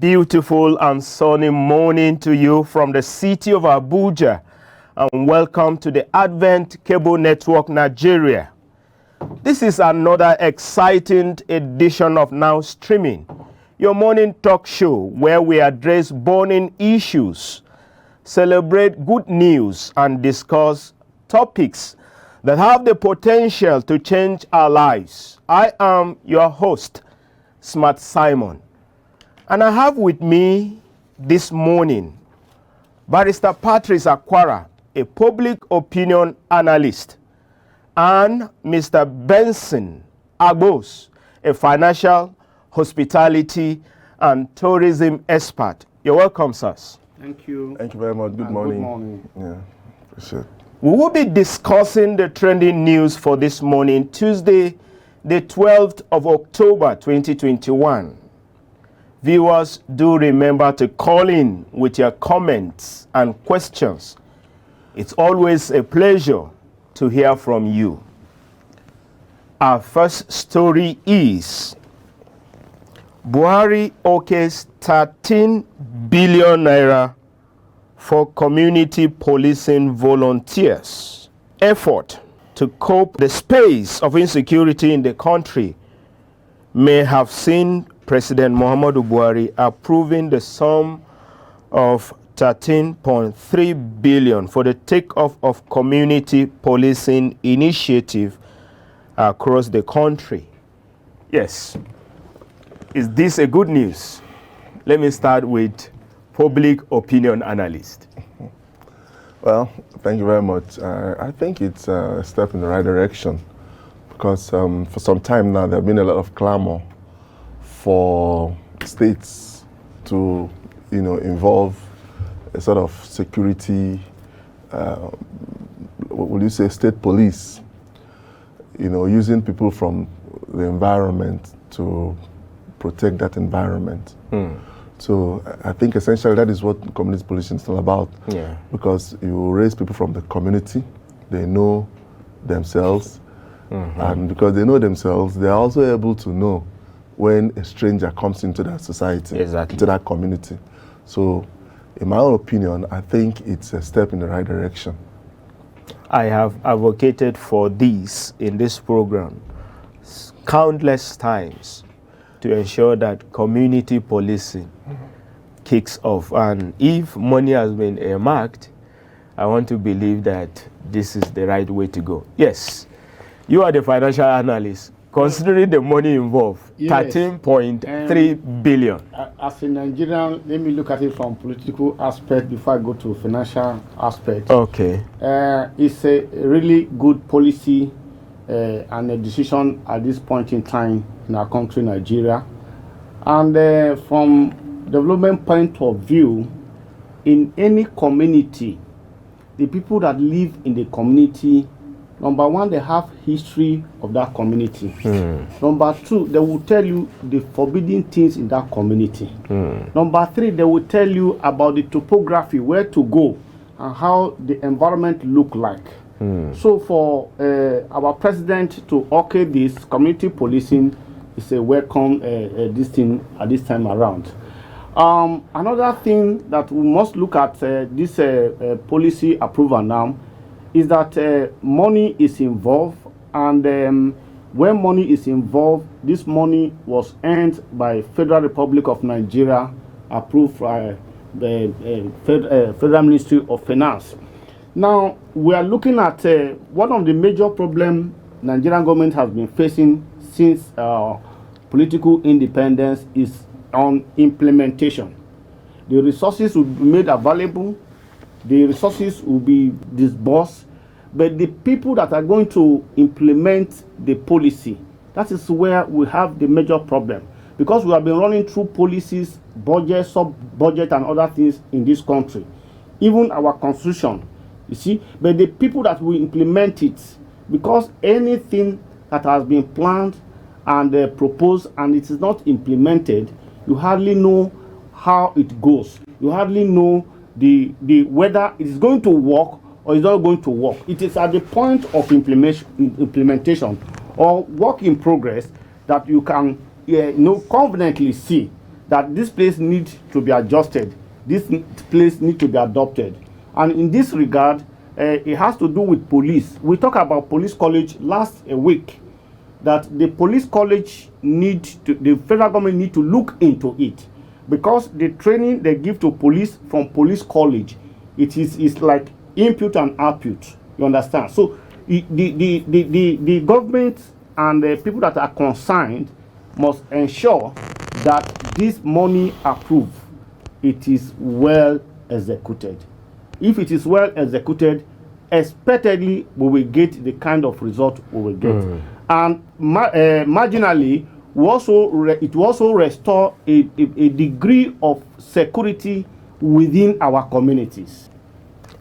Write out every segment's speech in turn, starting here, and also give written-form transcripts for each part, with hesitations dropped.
beautiful and sunny morning to you from the city of Abuja, and welcome to the Advent Cable Network Nigeria. This is another exciting edition of Now Streaming, your morning talk show where we address burning issues, celebrate good news, and discuss topics that have the potential to change our lives. I am your host, Smart Simon, and I have with me this morning Barrister Patrice Akwara, a public opinion analyst, and Mr. Benson Agbos, a financial, hospitality, and tourism expert. You're welcome, sirs. Thank you. Thank you very much. Good morning. Good morning. Yeah, appreciate it. We will be discussing the trending news for this morning, Tuesday, the 12th of October, 2021. Viewers, do remember to call in with your comments and questions. It's always a pleasure to hear from you. Our first story is Buhari okay's 13 billion naira for community policing volunteers. Effort to cope the space of insecurity in the country may have seen President Muhammadu Buhari approving the sum of 13.3 billion for the takeoff of community policing initiative across the country. Yes. Is this a good news? Let me start with public opinion analyst. Well, thank you very much. I think it's a step in the right direction because for some time now there have been a lot of clamor for states to, involve a sort of security, what would you say, state police, using people from the environment to protect that environment. So I think essentially that is what community policing is all about. Yeah. Because you raise people from the community, they know themselves, and because they know themselves, they are also able to know when a stranger comes into that society, Exactly. into that community. So in my own opinion, I think it's a step in the right direction. I have advocated for this in this program countless times to ensure that community policing kicks off. And if money has been earmarked, I want to believe that this is the right way to go. Yes, you are the financial analyst. Considering the money involved, Yes. 13.3 billion. As a Nigerian, let me look at it from political aspect before I go to financial aspect. Okay. It's a really good policy and a decision at this point in time in our country, Nigeria. And from development point of view, in any community, the people that live in the community, number one, they have history of that community. Number two, they will tell you the forbidden things in that community. Number three, they will tell you about the topography, where to go, and how the environment look like. So for our president to okay this community policing is a welcome this thing at this time around. Another thing that we must look at this policy approval now is that money is involved, and when money is involved, this money was earned by Federal Republic of Nigeria, approved by the Federal Ministry of Finance. Now, we are looking at one of the major problems Nigerian government has been facing since political independence is on implementation. The resources will be made available, the resources will be disbursed, but the people that are going to implement the policy, that is where we have the major problem. Because we have been running through policies, budget, sub-budget, and other things in this country. Even our constitution, you see, but the people that will implement it, because anything that has been planned and proposed and it is not implemented, you hardly know how it goes. You hardly know the whether it is going to work or it's not going to work. It is at the point of implementation or work in progress that you can confidently see that this place needs to be adjusted, this place needs to be adopted. And in this regard, it has to do with police. We talked about police college last week, that the police college the federal government need to look into it, because the training they give to police from police college, it's like input and output. You understand? So the government and the people that are concerned must ensure that this money approved, it is well executed. If it is well executed, expectedly we will get the kind of result we will get. And marginally, it will also restore a degree of security within our communities.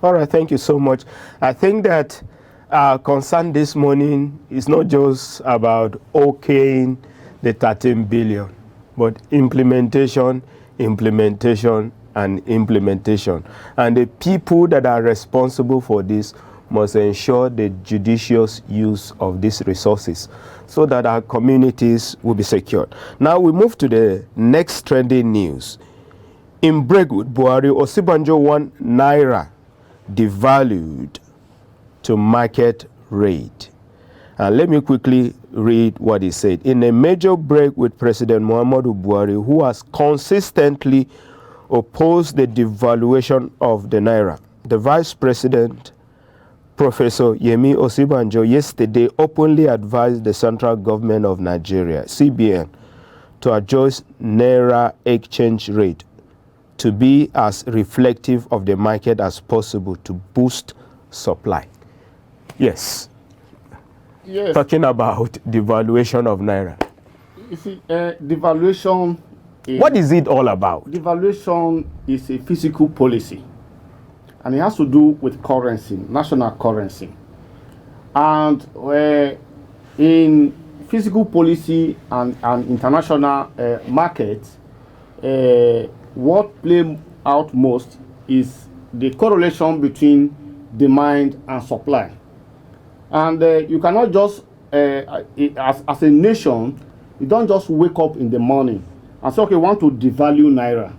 All right, thank you so much. I think that our concern this morning is not just about okaying the 13 billion, but implementation, and implementation. And the people that are responsible for this must ensure the judicious use of these resources so that our communities will be secured. Now we move to the next trending news. In break with Buhari, Osibanjo won Naira devalued to market rate. And let me quickly read what he said. In a major break with President Muhammadu Buhari, who has consistently opposed the devaluation of the Naira, the Vice President, Professor Yemi Osibanjo, yesterday openly advised the central government of Nigeria, CBN, to adjust Naira exchange rate to be as reflective of the market as possible to boost supply. Yes. Yes. Talking about devaluation of Naira. You see, devaluation. What is it all about? Devaluation is a fiscal policy, and it has to do with currency, national currency. And in fiscal policy and international markets, what play out most is the correlation between demand and supply. And you cannot just, as a nation, you don't just wake up in the morning and say, okay, we want to devalue Naira.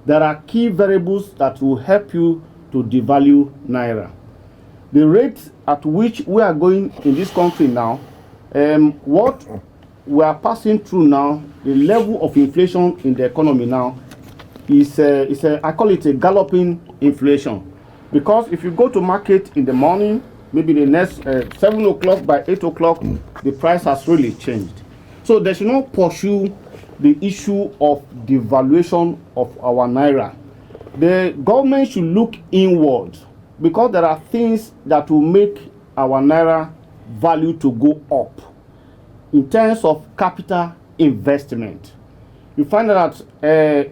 There are key variables that will help you to devalue Naira. The rate at which we are going in this country now, what we are passing through now, the level of inflation in the economy now, I call it a galloping inflation. Because if you go to market in the morning, maybe the next 7 o'clock, by 8 o'clock, the price has really changed. So they should not pursue the issue of devaluation of our Naira. The government should look inward, because there are things that will make our Naira value to go up in terms of capital investment. You find that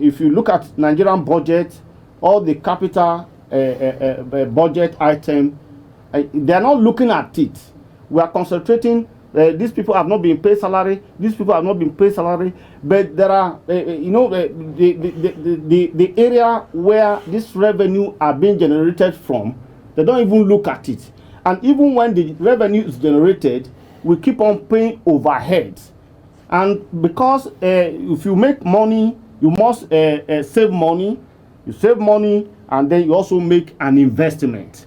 if you look at Nigerian budget, all the capital budget item, they are not looking at it. We are concentrating. These people have not been paid salary. These people have not been paid salary. But there are, the area where this revenue are being generated from, they don't even look at it. And even when the revenue is generated, we keep on paying overheads. And because if you make money, you must save money. You save money, and then you also make an investment.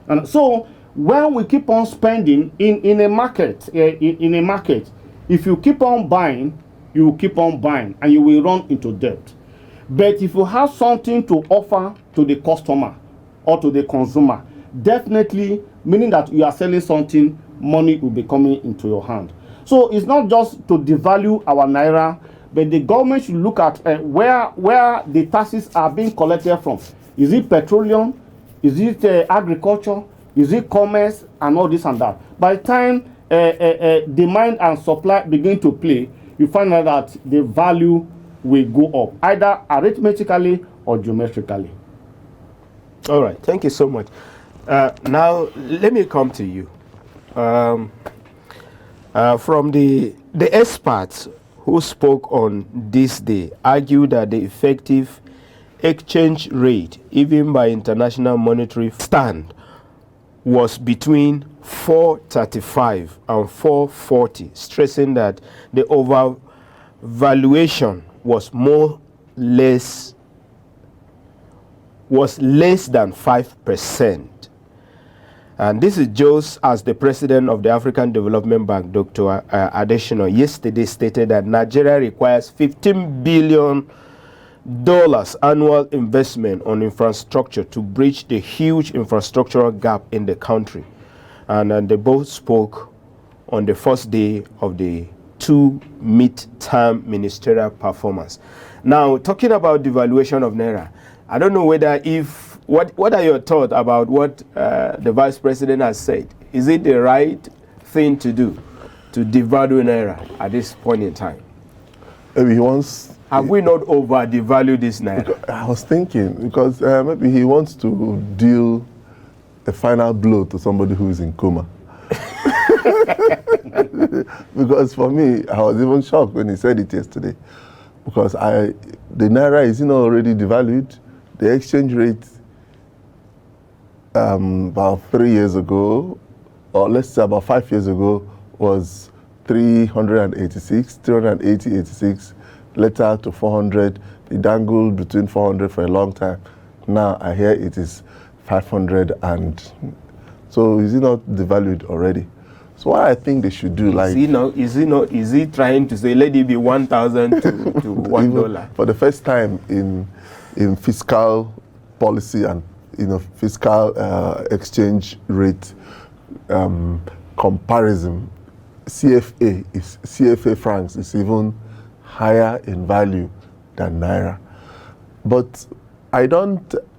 And so when we keep on spending in a market, if you keep on buying, you will keep on buying, and you will run into debt. But if you have something to offer to the customer or to the consumer, definitely, meaning that you are selling something, money will be coming into your hand. So it's not just to devalue our Naira, but the government should look at where the taxes are being collected from. Is it petroleum? Is it agriculture? Is it commerce? And all this and that. By the time demand and supply begin to play, you find out that the value will go up, either arithmetically or geometrically. All right, thank you so much. Now, let me come to you. From the experts who spoke on this day, argue that the effective exchange rate, even by International Monetary Fund, was between 435 and 440, stressing that the overvaluation was more less than 5%. And this is just as the president of the African Development Bank, Dr. Adesina, yesterday stated that Nigeria requires $15 billion annual investment on infrastructure to bridge the huge infrastructural gap in the country. And they both spoke on the first day of the 2 mid-term ministerial performance. Now, talking about devaluation of Naira, I don't know whether what are your thoughts about what the Vice President has said? Is it the right thing to do to devalue Naira at this point in time? Maybe he wants... Have we not over-devalued this Naira? I was thinking, because maybe he wants to deal a final blow to somebody who is in coma. Because for me, I was even shocked when he said it yesterday. Because the Naira is already devalued. The exchange rate about 3 years ago, or let's say about 5 years ago, was 386, later to 400. It dangled between 400 for a long time. Now I hear it is 500, and so is it not devalued already? So what I think they should do, is he trying to say let it be 1,000 to $1? For the first time in fiscal policy and fiscal exchange rate comparison, CFA francs is even higher in value than Naira. But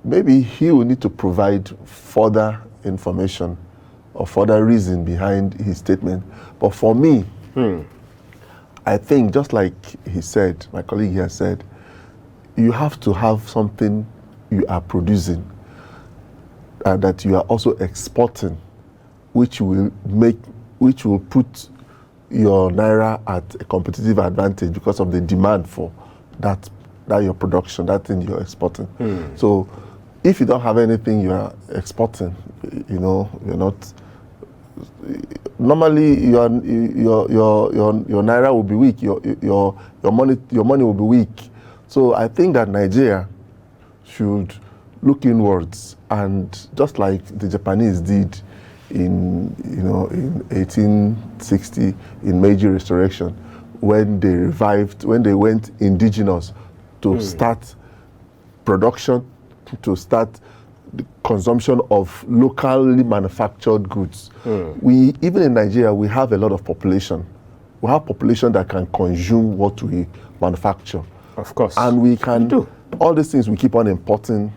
maybe he will need to provide further information or further reason behind his statement. But for me, I think just like he said, my colleague here said, you have to have something you are producing that you are also exporting, which will put your Naira at a competitive advantage because of the demand for that your production, that thing you're exporting. So if you don't have anything you are exporting, you're not. Normally, your Naira will be weak. Your money will be weak. So I think that Nigeria should look inwards, and just like the Japanese did in 1860 in Meiji Restoration, when they went indigenous to start production, to start the consumption of locally manufactured goods. Even in Nigeria, we have a lot of population. We have population that can consume what we manufacture. Of course. And we can do all these things we keep on importing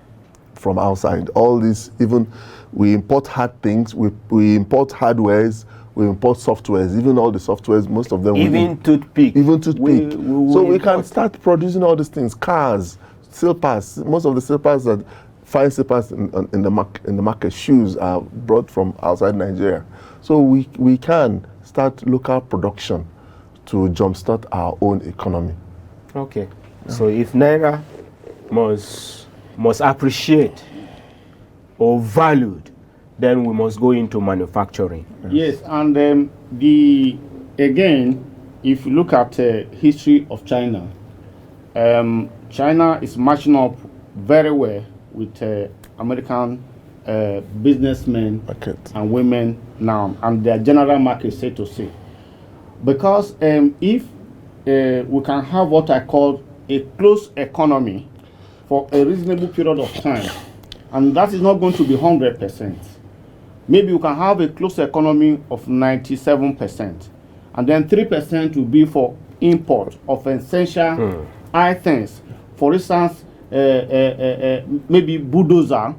from outside. All this, even we import hard things, we import hardwares, we import softwares, even all the softwares, most of them. Even toothpick. So we can start producing all these things, cars, slippers. Most of the slippers that fine slippers in the market, shoes are brought from outside Nigeria. So we can start local production to jumpstart our own economy. Okay. So if Naira must appreciate or valued, then we must go into manufacturing. Yes, and again, if you look at history of China, China is matching up very well with American businessmen and women now, and their general market, so to say. Because if we can have what I call a closed economy for a reasonable period of time, and that is not going to be 100%. Maybe you can have a closed economy of 97%, and then 3% will be for import of essential items. For instance, maybe bulldozer,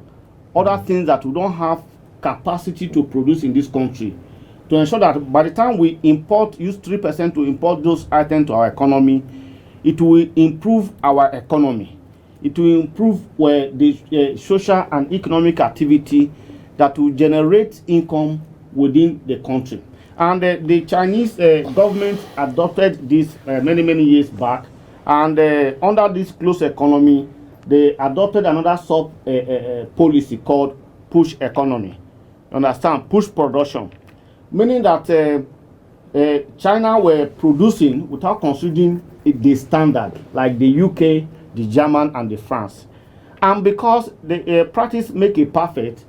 other things that we don't have capacity to produce in this country, to ensure that by the time we use 3% to import those items to our economy, it will improve our economy. It will improve the social and economic activity that will generate income within the country. And the Chinese government adopted this many years back, and under this closed economy, they adopted another policy called push economy. Understand? Push production. Meaning that China were producing without considering the standard, like the UK the German, and the France. And because the practice make it perfect,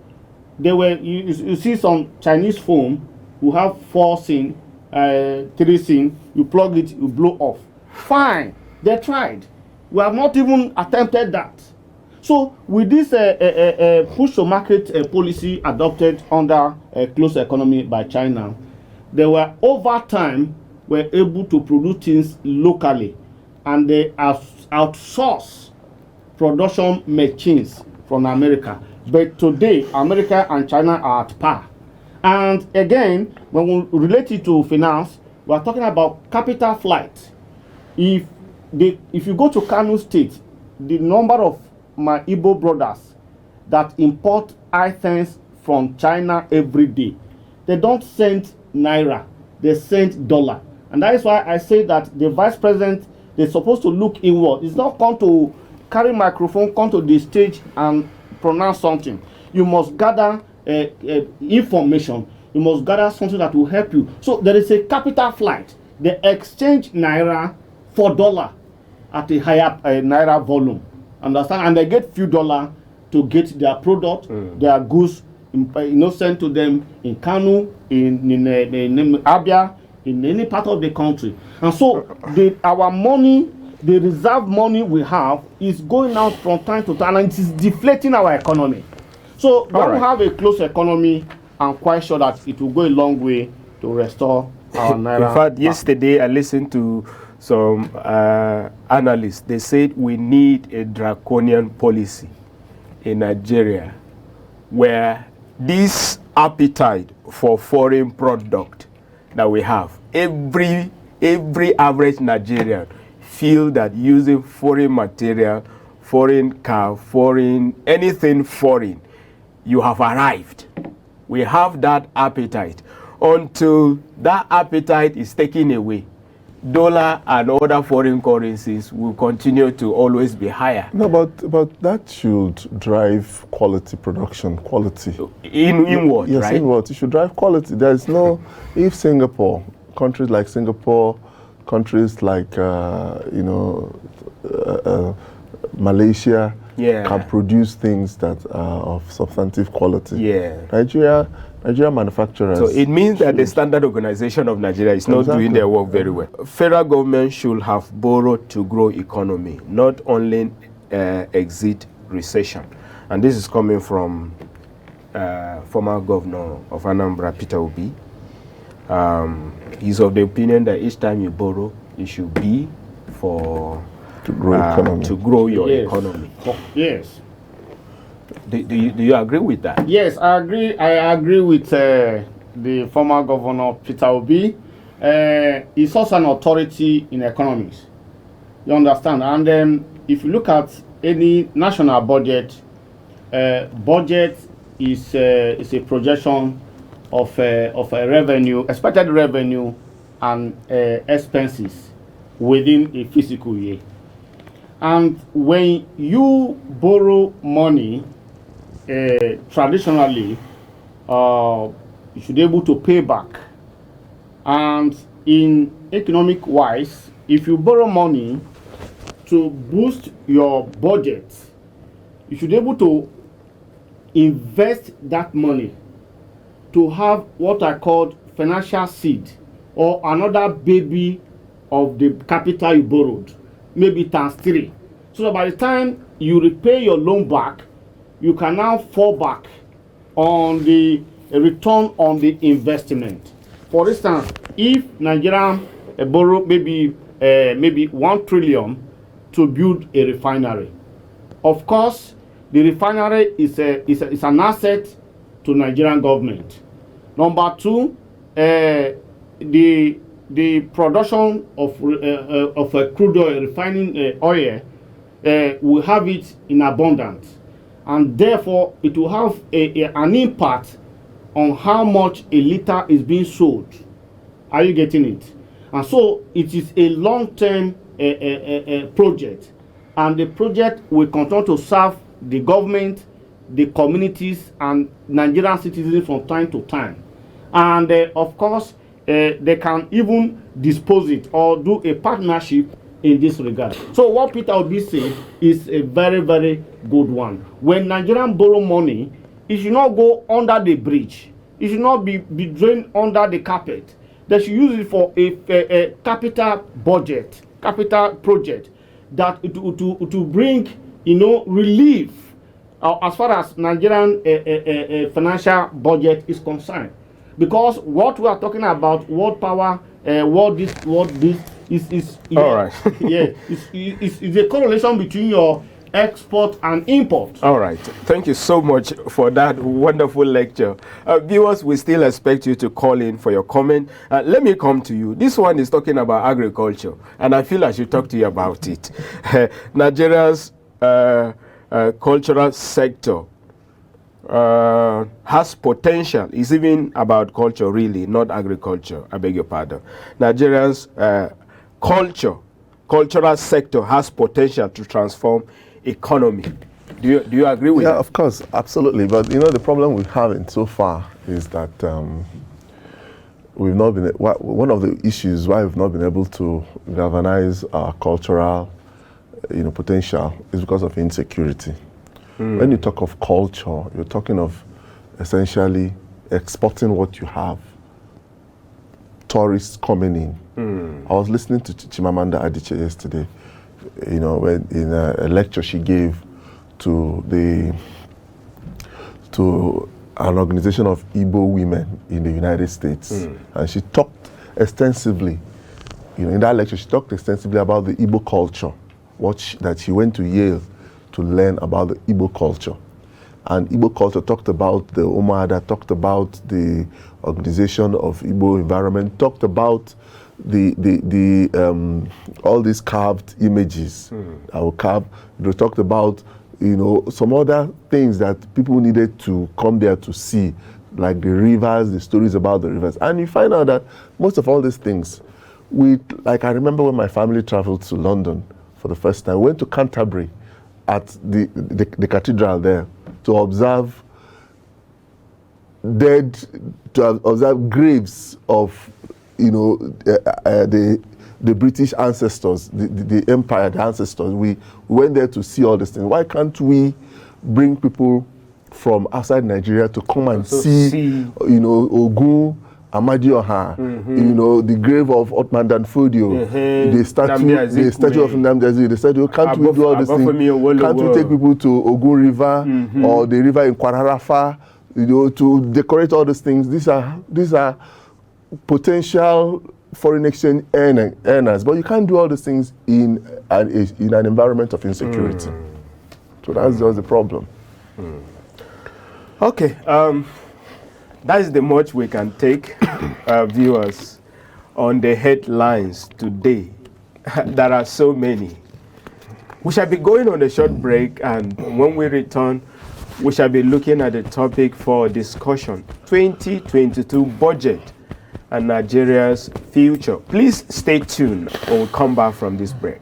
they were you see some Chinese phone who have 4 SIM, 3 SIM, you plug it, you blow off. Fine, they tried. We have not even attempted that. So with this push to market policy adopted under closed economy by China, they were over time were able to produce things locally, and they outsource production machines from America. But today, America and China are at par. And again, when we relate it to finance, we are talking about capital flight. If you go to Kano State, the number of my Igbo brothers that import items from China every day, they don't send naira, they send dollar. And that is why I say that the vice president, they're supposed to look inward. It's not come to carry microphone, come to the stage and pronounce something. You must gather information. You must gather something that will help you. So there is a capital flight. They exchange naira for dollar at a higher naira volume. Understand? And they get few dollar to get their product, their goods, sent to them in Kano, in Abia, in any part of the country. And so our money, the reserve money we have, is going out from time to time, and it is deflating our economy. So when we have a closed economy, I'm quite sure that it will go a long way to restore our naira. In fact, yesterday I listened to some analysts. They said we need a draconian policy in Nigeria where this appetite for foreign product that we have, every average Nigerian feel that using foreign material, foreign car, foreign, anything foreign, you have arrived. We have that appetite. Until that appetite is taken away, dollar and other foreign currencies will continue to always be higher. No, but that should drive quality production, quality. Inward, yes, right? Inward. It should drive quality. There is no, if Singapore, countries like Singapore, countries like, Malaysia, can produce things that are of substantive quality. Yeah. Nigeria manufacturers. So it means that the Standard Organization of Nigeria is not doing their work very well. Federal government should have borrowed to grow economy, not only exit recession. And this is coming from former governor of Anambra, Peter Obi. He's of the opinion that each time you borrow, it should be for to grow to grow your economy. Yes. Do you agree with that? Yes, I agree. I agree with the former governor Peter Obi. He's also an authority in economics. You understand? And then if you look at any national budget, budget is a projection of a revenue, expected revenue, and expenses within a fiscal year. And when you borrow money, traditionally, you should be able to pay back. And in economic wise, if you borrow money to boost your budget, you should be able to invest that money to have what I call financial seed, or another baby of the capital you borrowed, maybe times 3. So that by the time you repay your loan back, you can now fall back on the return on the investment. For instance, if Nigeria borrow maybe 1 trillion to build a refinery, of course the refinery is an asset to Nigerian government. Number 2, the production of crude oil, refining oil, will have it in abundance, and therefore it will have an impact on how much a liter is being sold. Are you getting it? And so it is a long-term project, and the project will continue to serve the government, the communities, and Nigerian citizens from time to time. And of course, they can even dispose it or do a partnership in this regard. So what Peter Obi said is a very, very good one. When Nigerians borrow money, it should not go under the bridge. It should not be drained under the carpet. They should use it for a capital budget, capital project that to bring, relief as far as Nigerian financial budget is concerned. Because what we are talking about, world power, what this is all right. yeah, it's a correlation between your export and import. All right. Thank you so much for that wonderful lecture. Viewers, we still expect you to call in for your comment. Let me come to you. This one is talking about agriculture, and I feel I should talk to you about it. Nigeria's cultural sector has potential. It's even about culture, really, not agriculture. I beg your pardon. Nigeria's cultural sector has potential to transform economy. Do you agree with that? Yeah, of course, absolutely. But the problem we're having so far is that we've not been. One of the issues why we've not been able to galvanize our cultural, potential is because of insecurity. When you talk of culture, you're talking of essentially exporting what you have. Tourists coming in. I was listening to Chimamanda Adichie yesterday, when in a lecture she gave to an organization of Igbo women in the United States. And she talked extensively, in that lecture, she talked extensively about the Igbo culture, that she went to Yale to learn about the Igbo culture. And Igbo culture talked about the Umuada, talked about the organization of Igbo environment, talked about all these carved images that were carved. They talked about some other things that people needed to come there to see, like the rivers, the stories about the rivers. And you find out that most of all these things, I remember when my family traveled to London for the first time, we went to Canterbury at the cathedral there to observe graves of the British ancestors, the empire, the ancestors. We went there to see all these things. Why can't we bring people from outside Nigeria to come and see Ogun, Amadioha, the grave of Otman Danfodio, the statue of Nnamdi Azikiwe, the statue. Can't we do all these things? Can't we take people to Ogun River or the river in Kwararafa, to decorate all these things? These are potential foreign exchange earners, but you can't do all these things in an environment of insecurity. So that's just the problem. Okay. That is the much we can take, viewers, on the headlines today. There are so many. We shall be going on a short break, and when we return, we shall be looking at the topic for discussion, 2022 budget and Nigeria's future. Please stay tuned when we come back from this break.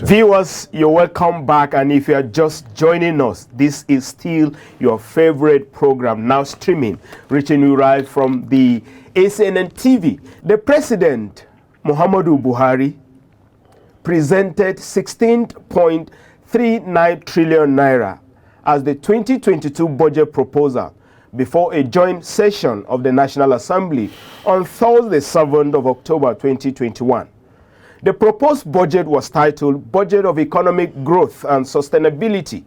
Viewers, you're welcome back, and if you are just joining us, this is still your favorite program, now streaming, reaching you right from the ACNNTV. The President, Muhammadu Buhari, presented 16.39 trillion naira as the 2022 budget proposal before a joint session of the National Assembly on Thursday, 7th of October 2021. The proposed budget was titled Budget of Economic Growth and Sustainability,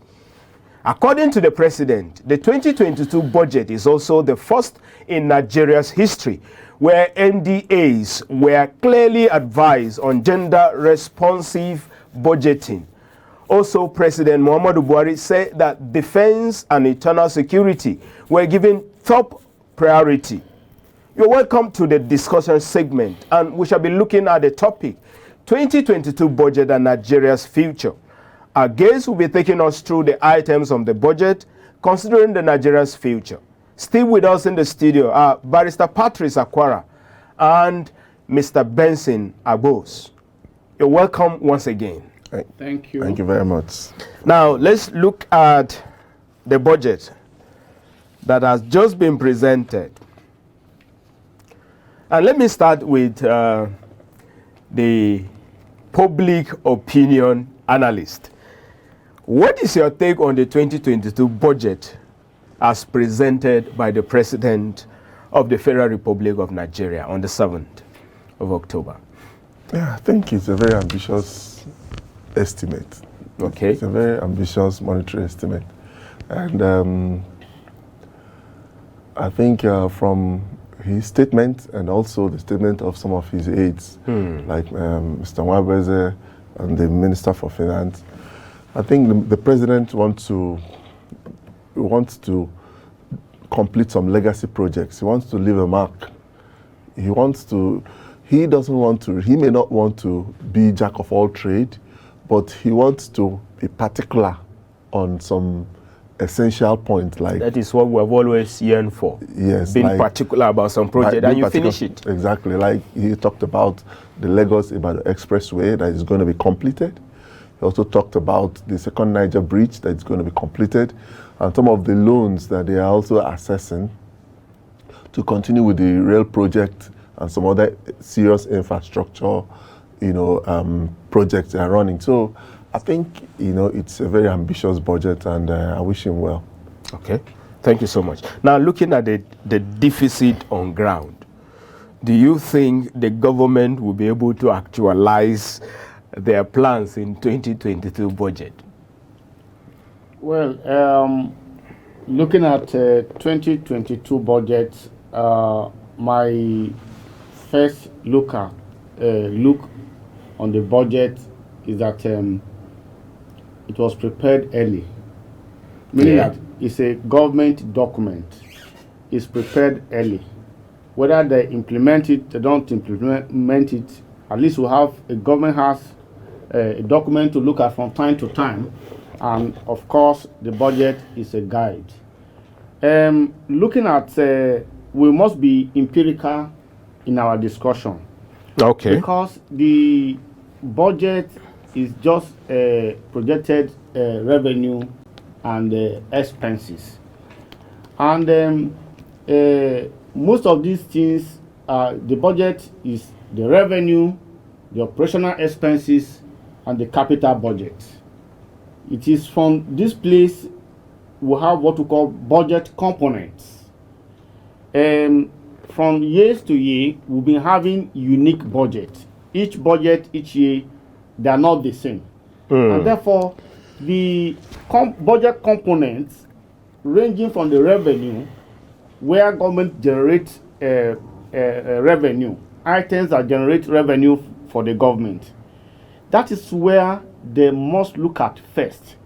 According to the president, the 2022 budget is also the first in Nigeria's history where NDAs were clearly advised on gender-responsive budgeting. Also, President Muhammadu Buhari said that defense and internal security were given top priority. You're welcome to the discussion segment, and we shall be looking at the topic, 2022 budget and Nigeria's future. Our guests will be taking us through the items of the budget, considering the Nigeria's future. Still with us in the studio are Barrister Patrice Akwara and Mr. Benson Agbos. You're welcome once again. Thank you. Thank you very much. Now, let's look at the budget that has just been presented. And let me start with the public opinion analyst. What is your take on the 2022 budget as presented by the President of the Federal Republic of Nigeria on the 7th of October? Yeah, I think it's a very ambitious estimate. Okay. It's a very ambitious monetary estimate. And I think from his statement and also the statement of some of his aides, like Mr. Nwabeze and the Minister for Finance, I think the president wants to complete some legacy projects. He wants to leave a mark. He may not want to be jack of all trade, but he wants to be particular on some essential points. Like that is what we have always yearned for. Yes, being particular about some project and you finish it. Exactly. Like he talked about the Lagos-Ibadan Expressway that is going to be completed. He also talked about the second Niger bridge that is going to be completed, and some of the loans that they are also assessing to continue with the rail project and some other serious infrastructure, projects they are running. So I think, it's a very ambitious budget, and I wish him well. Okay, thank you so much. Now, looking at the deficit on ground, do you think the government will be able to actualize their plans in 2022 budget? Well, looking at 2022 budget, my first look on the budget is that it was prepared early, meaning that it's a government document. It's prepared early. Whether they implement it, they don't implement it, at least the government has a document to look at from time to time, and of course the budget is a guide. Looking at, we must be empirical in our discussion. Okay. Because the budget is just projected revenue and expenses, and most of these things, the budget is the revenue, the operational expenses, and the capital budget. It is from this place we have what we call budget components. From years to year, we've been having unique budget. Each budget each year, they are not the same. And therefore, the budget components ranging from the revenue, where government generates revenue, items that generate revenue for the government. That is where they must look at first,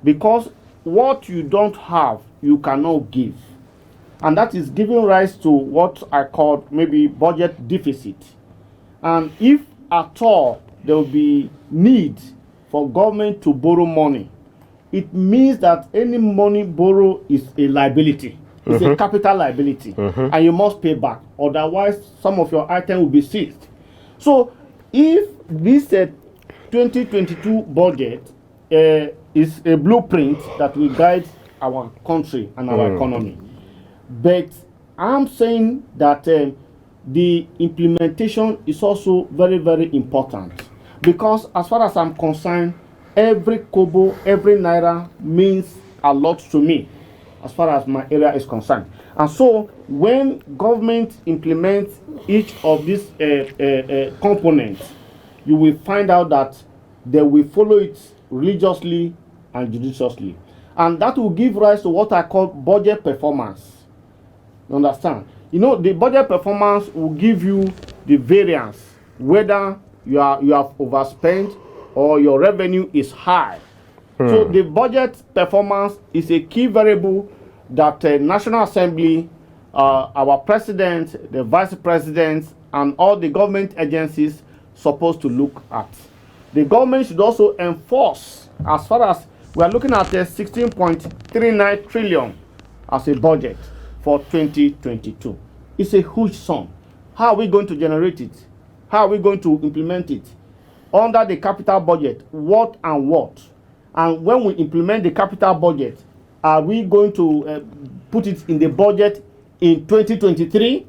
because what you don't have, you cannot give. And that is giving rise to what I call maybe budget deficit. And if at all there will be need for government to borrow money, it means that any money borrowed is a liability. It's a capital liability, and you must pay back. Otherwise, some of your items will be seized. So if this 2022 budget is a blueprint that will guide our country and our economy, but I'm saying that the implementation is also very, very important, because as far as I'm concerned, every kobo, every naira means a lot to me as far as my area is concerned. And so when government implements each of these components, you will find out that they will follow it religiously and judiciously. And that will give rise to what I call budget performance. You understand? You know, the budget performance will give you the variance, whether you have overspent or your revenue is high. So the budget performance is a key variable that National Assembly, our president, the vice president, and all the government agencies supposed to look at. The government should also enforce, as far as we are looking at 16.39 trillion as a budget for 2022. It's a huge sum. How are we going to generate it? How are we going to implement it? Under the capital budget, what and what? And when we implement the capital budget, are we going to put it in the budget in 2023?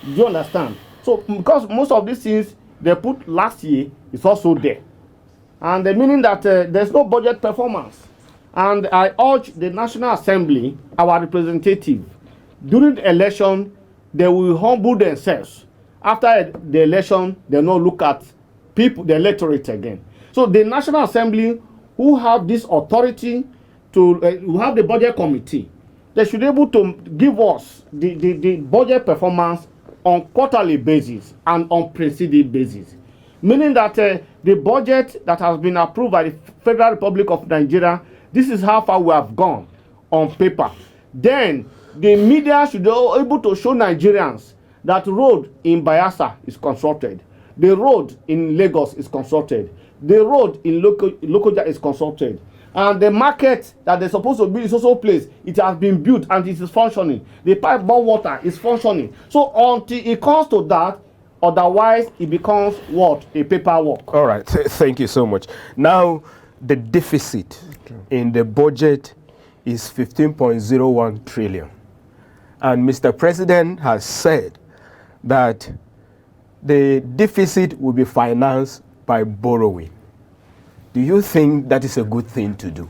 Do you understand? So, because most of these things they put last year is also there. And the meaning that there's no budget performance. And I urge the National Assembly, our representative, during the election, they will humble themselves. After the election, they will not look at people, the electorate again. So the National Assembly, who have this authority to, who have the budget committee, they should be able to give us the budget performance on quarterly basis and on preceding basis. Meaning that the budget that has been approved by the Federal Republic of Nigeria, this is how far we have gone on paper. Then the media should be able to show Nigerians that road in Bayelsa is constructed, the road in Lagos is constructed, the road in Lokoja is constructed, and the market that they're supposed to build is also placed. It has been built and it is functioning. The pipe-borne water is functioning. So until it comes to that, otherwise it becomes what? A paperwork. All right, thank you so much. Now, the deficit in the budget is 15.01 trillion. And Mr. President has said that the deficit will be financed by borrowing. Do you think that is a good thing to do?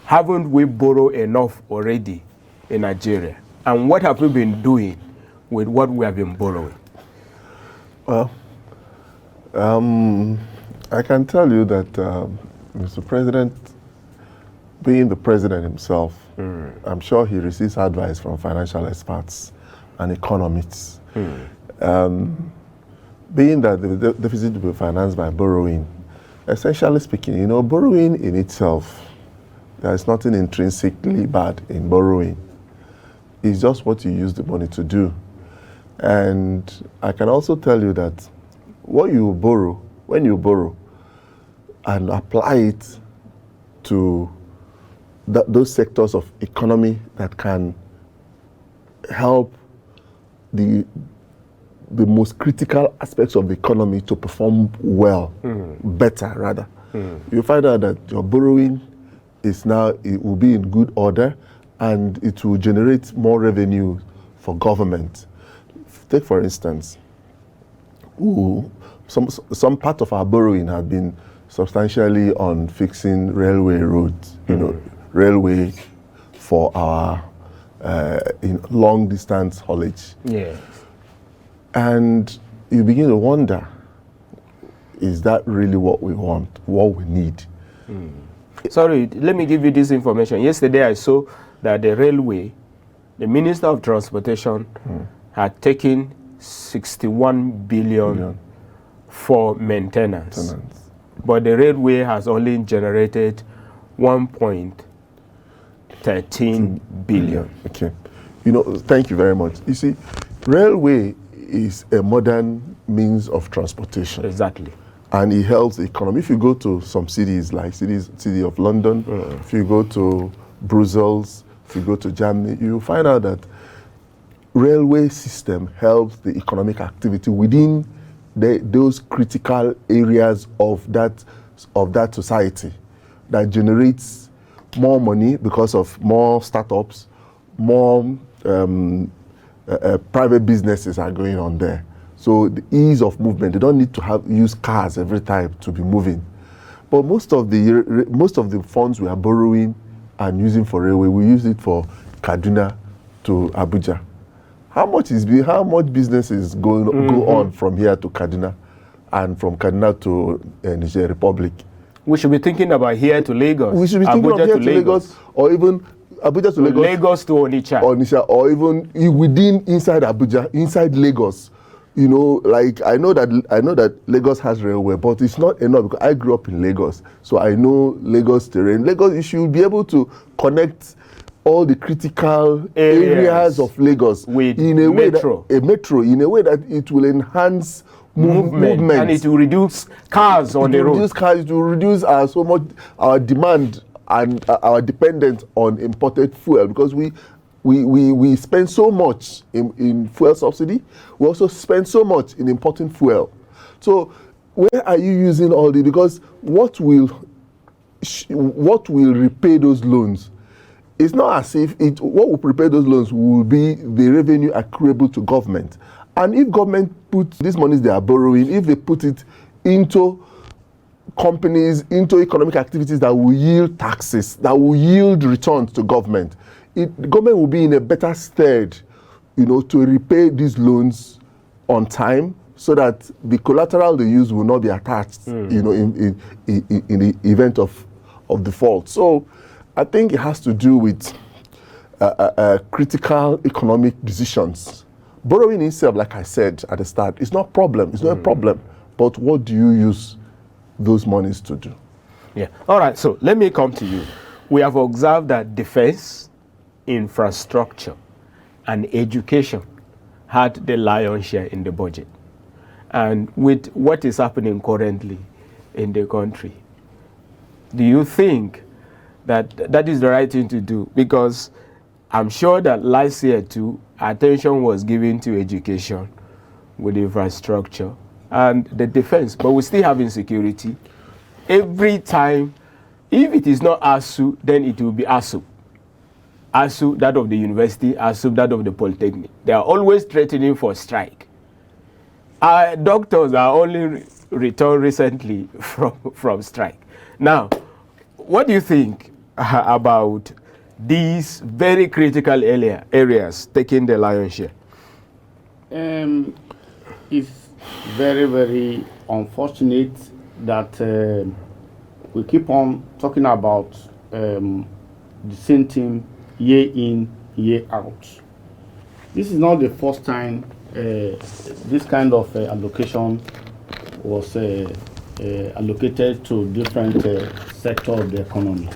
Haven't we borrowed enough already in Nigeria? And what have we been doing with what we have been borrowing? Well, I can tell you that Mr. President, being the president himself, I'm sure he receives advice from financial experts and economists. Being that the deficit will be financed by borrowing, essentially speaking, you know, borrowing in itself, there is nothing intrinsically bad in borrowing. It's just what you use the money to do. And I can also tell you that what you borrow, when you borrow and apply it to those sectors of economy that can help the most critical aspects of the economy to perform well, better rather. You find out that your borrowing is now, it will be in good order and it will generate more revenue for government. Take for instance, some part of our borrowing has been substantially on fixing railway roads, you know, railway for our in long distance haulage. Yes. And you begin to wonder, is that really what we want, what we need? Sorry, let me give you this information. Yesterday I saw that the railway, the Minister of Transportation had taken 61 billion for maintenance. But the railway has only generated 1.13 billion. Okay. You know, thank you very much. You see, railway is a modern means of transportation. Exactly. And it helps the economy. If you go to some cities, like city of London, if you go to Brussels, if you go to Germany, you find out that railway system helps the economic activity within those critical areas of that society that generates more money because of more startups, more private businesses are going on there. So the ease of movement, they don't need to use cars every time to be moving. But most of the funds we are borrowing and using for railway, we use it for Kaduna to Abuja. How much business is go on from here to Kaduna and from Kaduna to Niger Republic? We should be thinking about here to Lagos. We should be thinking of here to Lagos, or even Abuja to Lagos. Lagos to Onitsha. Or even inside Abuja, inside Lagos. You know, like I know that Lagos has railway, but it's not enough because I grew up in Lagos, so I know Lagos terrain. Lagos, you should be able to connect all the critical areas of Lagos with in a metro. In a way that it will enhance movement, and it will reduce cars on the road. It will reduce our demand and our dependence on imported fuel, because we spend so much in fuel subsidy. We also spend so much in importing fuel. So where are you using all this? Because what will repay those loans? It's not as if what will repay those loans will be the revenue accruable to government. And if government puts these monies they are borrowing, if they put it into companies, into economic activities that will yield taxes, that will yield returns to government, the government will be in a better stead, you know, to repay these loans on time, so that the collateral they use will not be attached, you know, in the event of default. So I think it has to do with critical economic decisions. Borrowing itself, like I said at the start, is not a problem. It's not a problem. But what do you use those monies to do? Yeah. All right. So let me come to you. We have observed that defense, infrastructure, and education had the lion's share in the budget. And with what is happening currently in the country, do you think that is the right thing to do? Because I'm sure that last year too, attention was given to education with infrastructure and the defense, but we still have insecurity. Every time, if it is not ASU, then it will be ASU. ASU, that of the university, ASU, that of the polytechnic. They are always threatening for strike. Our doctors are only returned recently from strike. Now, what do you think about these very critical areas taking the lion's share? It's very, very unfortunate that we keep on talking about the same thing year in, year out. This is not the first time this kind of allocation was allocated to different sectors of the economy.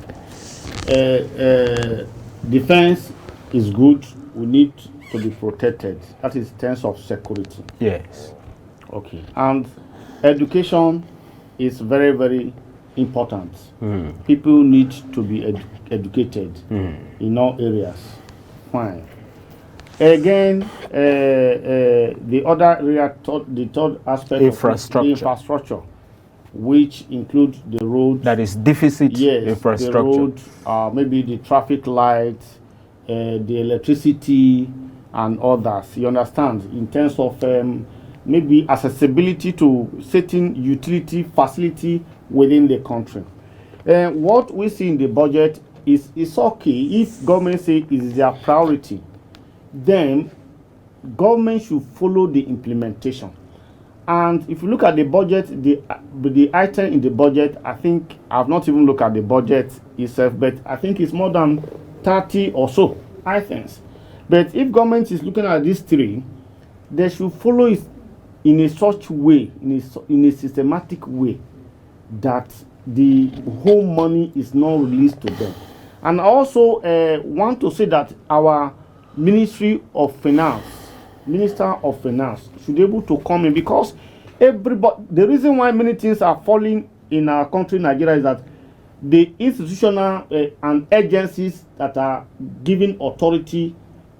Defense is good. We need to be protected. That is in terms of security. Yes. Okay. And education is very, very important. People need to be educated in all areas. Fine. Again, the other area, the third aspect, infrastructure. Of the infrastructure, which includes the road. That is deficit infrastructure. The road, maybe the traffic lights, the electricity, and others. You understand? In terms of maybe accessibility to certain utility facility within the country. What we see in the budget is it's okay if government say it is their priority. Then government should follow the implementation. And if you look at the budget, the item in the budget, I think I've not even looked at the budget itself, but I think it's more than 30 or so items. But if government is looking at these three, they should follow it in a such way, in a systematic way, that the whole money is not released to them. And I also want to say that our Minister of Finance should be able to come in, because the reason why many things are falling in our country, Nigeria, is that the institutional and agencies that are giving authority,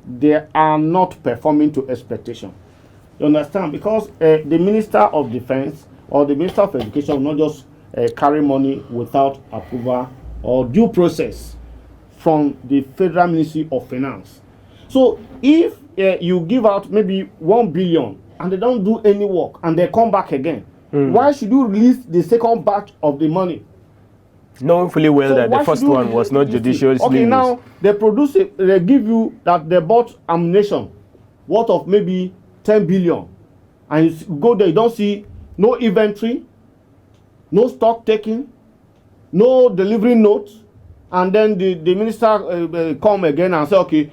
they are not performing to expectation. You understand? Because the Minister of Defense or the Minister of Education will not just carry money without approval or due process from the Federal Ministry of Finance. So if you give out maybe 1 billion and they don't do any work and they come back again, why should you release the second batch of the money? Knowing fully well that the first one was not judicially. Okay, now they give you that they bought ammunition worth of maybe 10 billion, and you go there, you don't see no inventory, no stock taking, no delivery note, and then the minister come again and say, okay,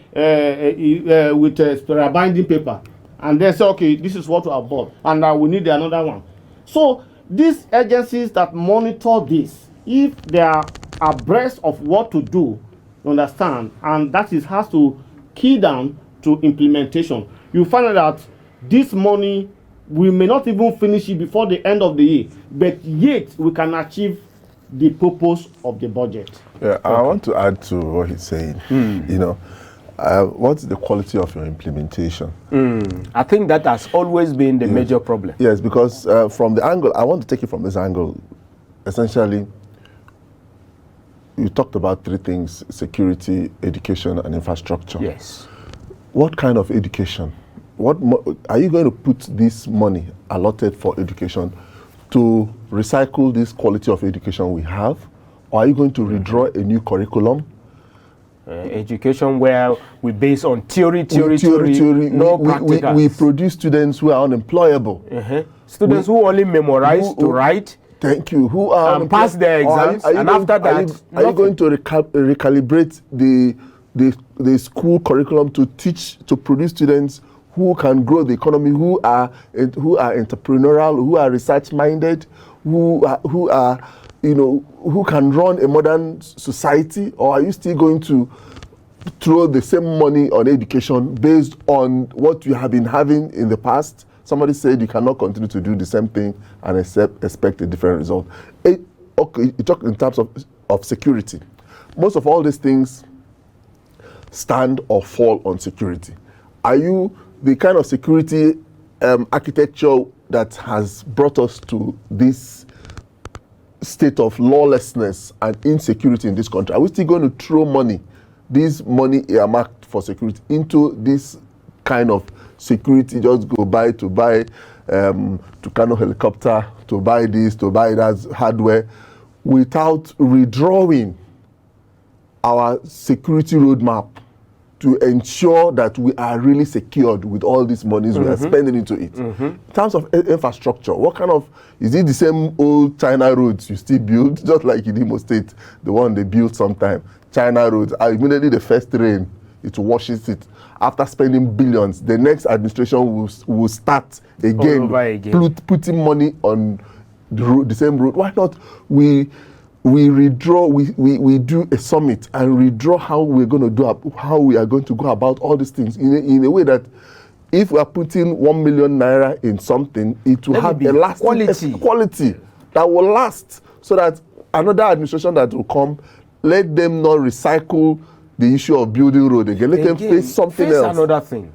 with a binding paper, and then say, okay, this is what we have bought, and we need another one. So these agencies that monitor this, if they are abreast of what to do, you understand, and that is has to key down to implementation, you find out that this money, we may not even finish it before the end of the year, but yet we can achieve the purpose of the budget. Yeah, I want to add to what he's saying. You know, what's the quality of your implementation? I think that has always been the major problem. Yes, because from the angle, I want to take it from this angle. Essentially, you talked about three things: security, education, and infrastructure. Yes. What kind of education? Are you going to put this money allotted for education to recycle this quality of education we have? Or are you going to redraw a new curriculum? Education where we base on theory, no practicals. We produce students who are unemployable. Students who only memorize to write. Thank you. Who are and pass their exams, and after that, are you going to recalibrate the school curriculum to produce students who can grow the economy, who are entrepreneurial, who are research-minded, who are who can run a modern society? Or are you still going to throw the same money on education based on what you have been having in the past? Somebody said you cannot continue to do the same thing and expect a different result. Okay, you talk in terms of security. Most of all these things stand or fall on security. Are you the kind of security architecture that has brought us to this state of lawlessness and insecurity in this country? Are we still going to throw this money earmarked for security, into this kind of security, just go buy Tucano helicopter, to buy this, to buy that hardware, without redrawing our security roadmap to ensure that we are really secured with all these monies we are spending into it? In terms of infrastructure, what kind of, is it the same old China roads you still build, just like in Imo State, the one they built sometime? China roads, immediately the first rain, it washes it. After spending billions, the next administration will start again. Putting money on the same road. Why not we redraw, we do a summit and redraw how we are going to go about all these things in a way that if we are putting 1 million naira in something, it will have a lasting quality that will last, so that another administration that will come, let them not recycle the issue of building road again. Let them face something else. Another thing.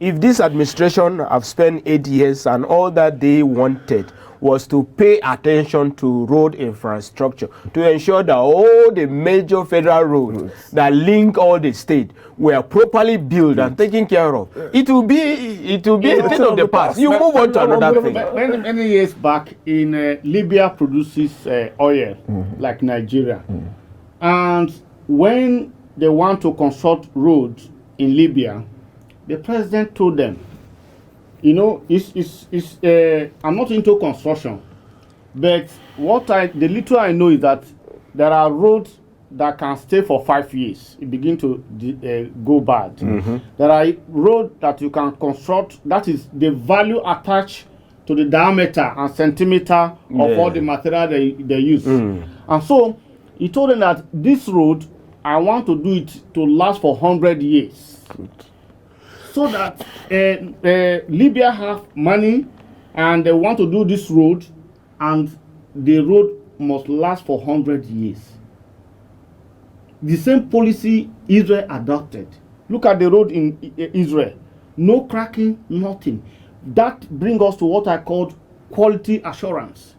If this administration have spent 8 years and all that they wanted was to pay attention to road infrastructure, to ensure that all the major federal roads that link all the state were properly built and taken care of, it will be a thing of the past. You move on to another thing. Many years back, Libya produces oil, like Nigeria. And when they want to construct roads in Libya, the president told them, I'm not into construction, but the little I know is that there are roads that can stay for 5 years. It begin to go bad. There are roads that you can construct, that is the value attached to the diameter and centimeter of all the material they use. And so he told them that this road, I want to do it to last for 100 years. Good. So that Libya have money and they want to do this road, and the road must last for 100 years. The same policy Israel adopted. Look at the road in Israel. No cracking, nothing. That brings us to what I call quality assurance.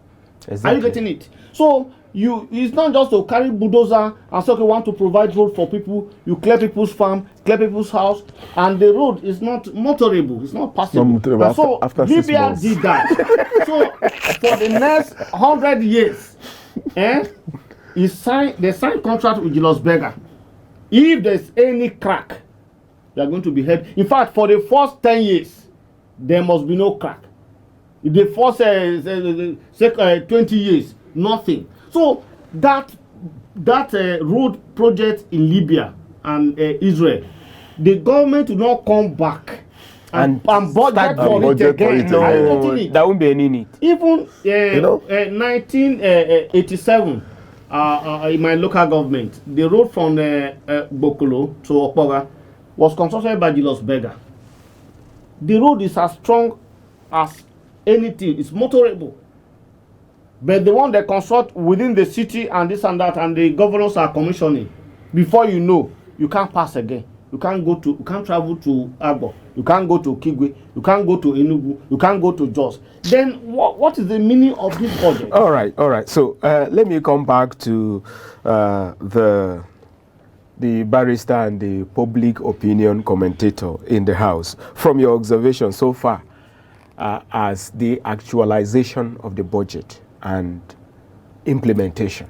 Exactly. Are you getting it? So it's not just to carry bulldozer and say, okay, want to provide road for people. You clear people's farm, clear people's house, and the road is not motorable. It's not passable. So Libya did that. So for the next 100 years, they signed contract with Julius Berger. If there's any crack, they are going to be held. In fact, for the first 10 years, there must be no crack. The first 20 years, nothing. So that road project in Libya and Israel, the government will not come back and budget for it again. No, there won't be any need. Even 1987, in my local government, the road from Bokolo to Okpoga was constructed by Julius Berger. The road is as strong as anything. It's motorable. But the one they construct within the city and this and that, and the governors are commissioning, before you know, you can't pass again. You can't travel to Agbo. You can't go to Kigwe. You can't go to Enugu. You can't go to Jos. Then what is the meaning of this budget? All right. So let me come back to the barrister and the public opinion commentator in the House. From your observation so far, as the actualization of the budget and implementation,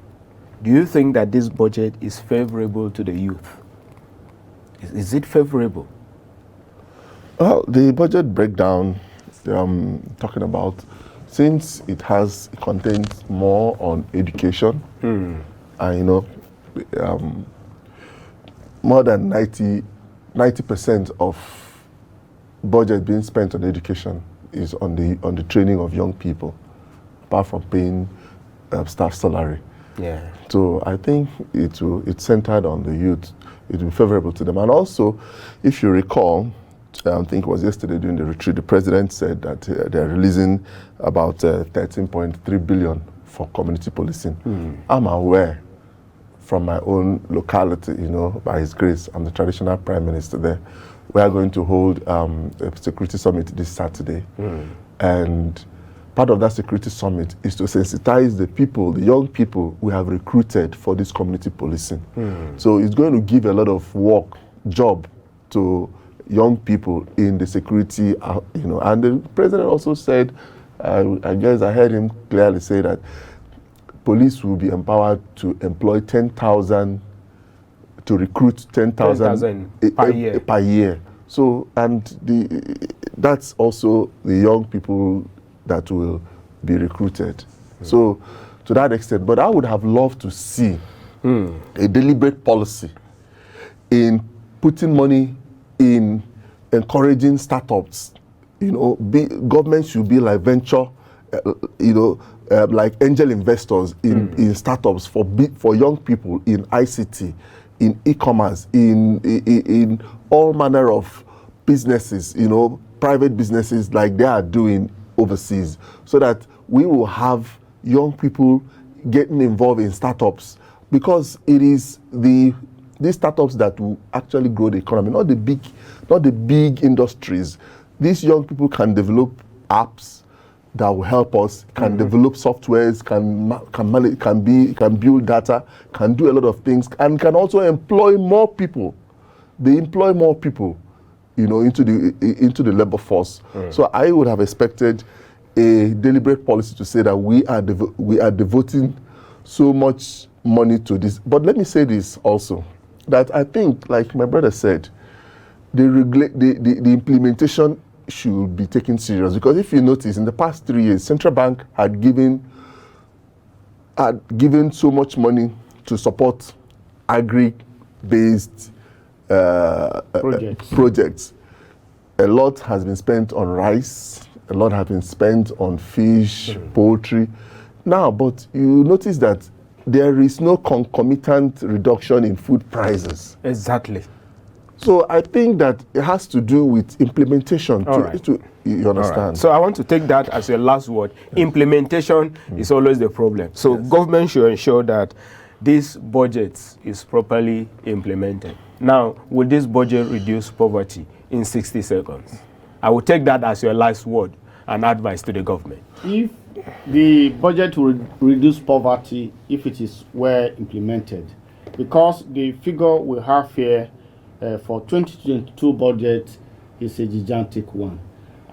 do you think that this budget is favorable to the youth? Is it favorable? Well, the budget breakdown talking about, since it contains more on education, and more than 90% of budget being spent on education is on the training of young people, apart from paying staff salary. Yeah. So I think it's centered on the youth. It will be favorable to them. And also, if you recall, I think it was yesterday during the retreat, the president said that they're releasing about 13.3 billion for community policing. I'm aware from my own locality, by his grace, I'm the traditional prime minister there. We are going to hold a security summit this Saturday. And part of that security summit is to sensitize the people, the young people we have recruited for this community policing. So it's going to give a lot of job to young people in the security, And the president also said, I guess I heard him clearly say that police will be empowered to employ 10,000, to recruit 10,000 per year. So, and that's also the young people that will be recruited. So, to that extent, but I would have loved to see a deliberate policy in putting money in encouraging startups. Government should be like venture, like angel investors in startups for young people in ICT, in e-commerce, in all manner of businesses, private businesses like they are doing overseas, so that we will have young people getting involved in startups, because it is these startups that will actually grow the economy, not the big industries. These young people can develop apps that will help us, can develop softwares, can build data, can do a lot of things, and can also employ more people. They employ more people, into the labor force. So I would have expected a deliberate policy to say that we are devoting so much money to this. But let me say this also, that I think, like my brother said, the implementation should be taken serious, because if you notice, in the past 3 years, Central Bank had given so much money to support agri-based projects. A lot has been spent on rice, a lot has been spent on fish, poultry. Now, but you notice that there is no concomitant reduction in food prices. Exactly. So I think that it has to do with implementation. You understand? Right. So I want to take that as your last word. Implementation is always the problem. So government should ensure that this budget is properly implemented. Now, will this budget reduce poverty in 60 seconds? I will take that as your last word and advice to the government. If the budget will reduce poverty if it is well implemented, because the figure we have here for 2022 budget is a gigantic one.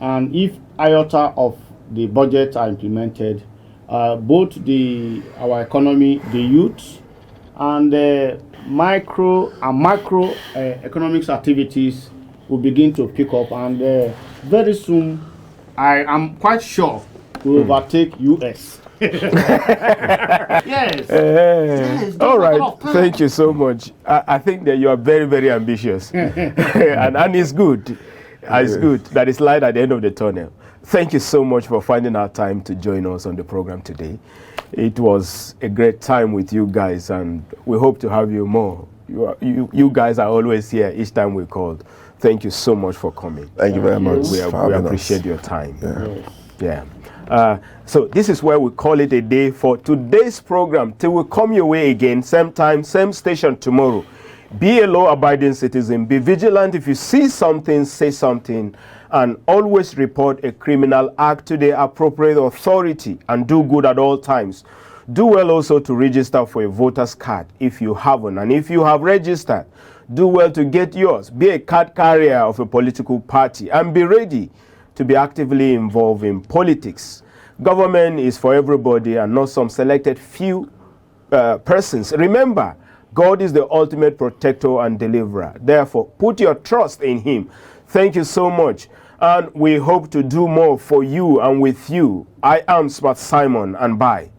And if iota of the budget are implemented, both our economy, the youth, and micro and macro economics activities will begin to pick up. And very soon, I am quite sure will overtake US. Yes. Yes, All don't right. matter of time. Thank you so much. I think that you are very, very ambitious. and it's good. It's good that it's light at the end of the tunnel. Thank you so much for finding our time to join us on the program today. It was a great time with you guys, and we hope to have you more. You guys are always here each time we called. Thank you so much for coming. Thank you very much. We for having appreciate us. your time. Yeah. Yeah. So this is where we call it a day for today's program. Till we come your way again, same time, same station tomorrow. Be a law-abiding citizen. Be vigilant. If you see something, say something. And always report a criminal act to the appropriate authority, and do good at all times. Do well also to register for a voter's card if you haven't. And if you have registered, do well to get yours. Be a card carrier of a political party, and be ready to be actively involved in politics. Government is for everybody and not some selected few persons. Remember, God is the ultimate protector and deliverer. Therefore, put your trust in Him. Thank you so much. And we hope to do more for you and with you. I am Smart Simon, and bye.